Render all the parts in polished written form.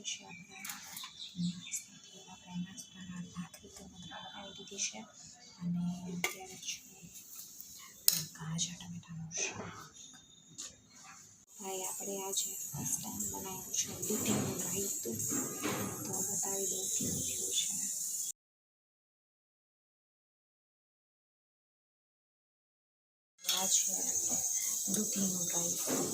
છે આપણે નાસ્તાના ભાખરી તો બનાવી દીધી છે અને અત્યારે છે કાચા ટમેટાનું શાક. ભાઈ આપણે આજે ફર્સ્ટ ટાઈમ બનાવ્યું છે દૂધીનું રાયતું, તો બતાવી દઉં કેવું થયું છે. આ છે દૂધીનું રાયતું,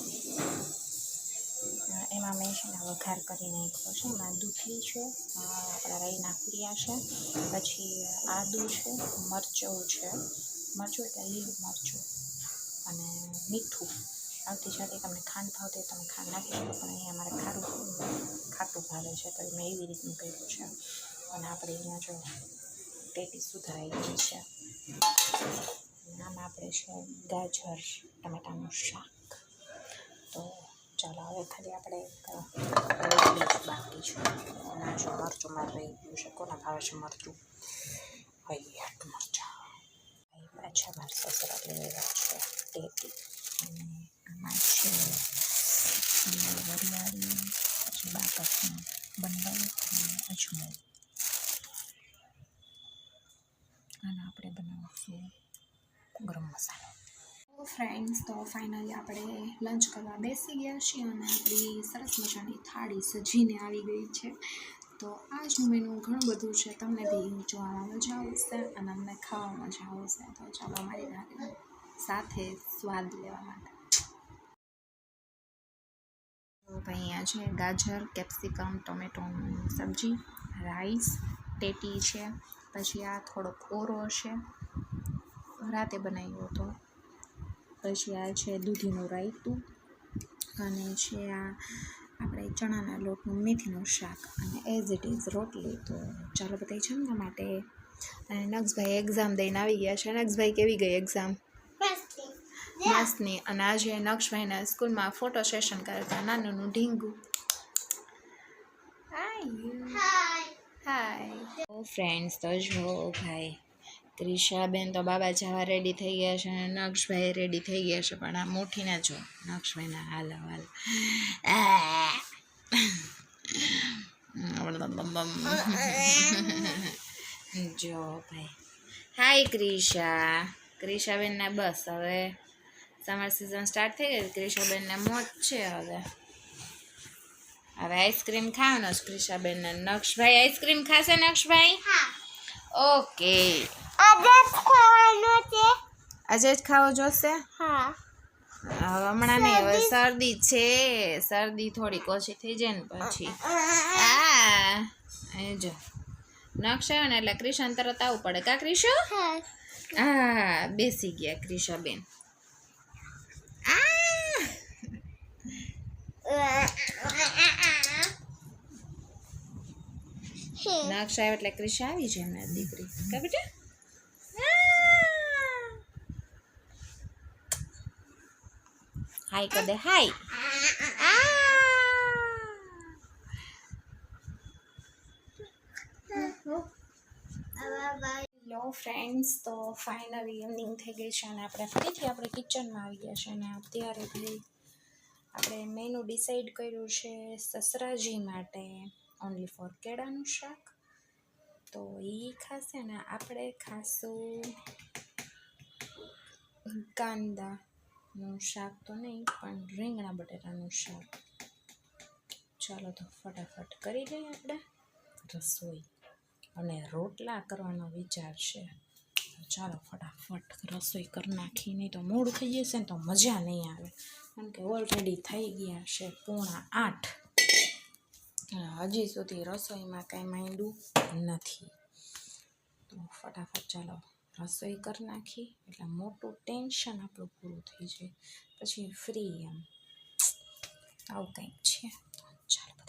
એમાં મેં છે ને વઘાર કરી નાખ્યો છે. એમાં દૂધી છે, આપણા રાઈના કુરિયા છે, પછી આદુ છે, મરચું છે, મરચું એટલે લીલું મરચું અને મીઠું. આવતી સાથે તમને ખાંડ ભાવતી હોય તમે ખાંડ નાખી શકો, પણ અહીંયા અમારે ખાટું ભાવે છે તો મેં એવી રીતનું કર્યું છે. અને આપણે અહીંયા જો પેટી સુધારાઈ ગઈ છે. આમાં આપણે છે ગાજર ટમેટાનું શાક. તો ચાલો હવે ખાલી આપણે બાકી છે. ના જો મરચું મારે રહી ગયું છે, કોને ભાવે છે મરચું? હૈયાટ મરચાં. પાછા મારા સસરા લેવા છે ટેટી, અને આમાં છે વરિયાળી, પછી બાકસનું બંડલ અને અજમો. અને આપણે બનાવીશું ગરમ મસાલો. ફ્રેન્ડ્સ, તો ફાઇનલી આપણે લંચ કરવા બેસી ગયા છીએ અને આપણી સરસ મજાની થાળી સજીને આવી ગઈ છે. તો આજનું મેનુ ઘણું બધું છે, તમને બી જોવામાં મજા આવશે અને અમને ખાવામાં મજા આવશે. તો ચાલો અમારી સાથે સ્વાદ લેવા માટે. તો અહીંયા છે ગાજર, કેપ્સિકમ, ટોમેટોની સબ્જી, રાઈસ, ટેટી છે, પછી આ થોડોક ઓરો છે, રાતે બનાવ્યો હતો. પછી આ છે દૂધીનું રાયતું, અને છે આ આપણે ચણાના લોટનું મેથીનું શાક, અને એઝ ઇટ ઇઝ રોટલી. તો ચાલો બધાય જમવા માટે. અને નક્ષભાઈ એક્ઝામ દઈને આવી ગયા છે. નક્ષભાઈ કેવી ગઈ એક્ઝામ? મસ્તની. અને આજે નક્ષભાઈના સ્કૂલમાં ફોટો સેશન કરતા નાનું ઢીંગું. હાય. ફ્રેન્ડ્સ, તો જો ભાઈ ક્રિશાબેન તો બાબા જવા રેડી થઈ ગયા છે અને નક્ષભાઈ રેડી થઈ ગયા છે, પણ આ મોઠી ના જો નક્ષભાઈના હાલ જો ભાઈ. હાય ક્રિશાબેનને બસ હવે સમર સિઝન સ્ટાર્ટ થઈ ગઈ. ક્રિશાબેનને મોજ છે. હવે આઈસ્ક્રીમ ખાવાનો છે ક્રિશાબેનને. નક્ષભાઈ આઈસ્ક્રીમ ખાશે? નક્ષભાઈ ઓકે. આજે જ ખાવો જોશે? હા. હમણાં નહીં, હવે શરદી છે. શરદી થોડીક ઓછી થઈ જાય ને પછી. જો નક્ષ આવ્યો ને એટલે ક્રિશાને તરત આવવું પડે. કા ક્રિશુ? હા, બેસી ગયા ક્રિશાબેન. નક્ષ આવ્યો એટલે ક્રિશા આવી જાય મારી દીકરી. કા બેટા? હાય કર દે, હાય. હેલો ફ્રેન્ડ્સ, તો ફાઇનલી ઇવનિંગ થઈ ગઈ છે અને આપણે ફરીથી આપણે કિચનમાં આવી ગયા છે. અને અત્યારે ભાઈ આપણે મેનુ ડિસાઈડ કર્યું છે સસરાજી માટે ઓનલી ફોર કેળાનું શાક. તો એ ખાશે ને આપણે ખાશું કાંદાનું શાક તો નહીં, પણ રીંગણા બટેટાનું શાક. ચાલો તો ફટાફટ કરી લઈએ આપણે રસોઈ. અને રોટલા કરવાનો વિચાર છે. ચાલો ફટાફટ રસોઈ કરી નાખી, નહીં તો મોડું થઈ જશે ને તો મજા નહીં આવે. કારણ કે ઓલરેડી થઈ ગયા છે 7:45. હજી સુધી રસોઈમાં કાંઈ માંડ્યું નથી. તો ફટાફટ ચાલો રસોઈ કરી નાખી એટલે મોટું ટેન્શન આપણું પૂરું થઈ જાય. પછી ફ્રી એમ આવું કંઈક છે. તો ચાલો.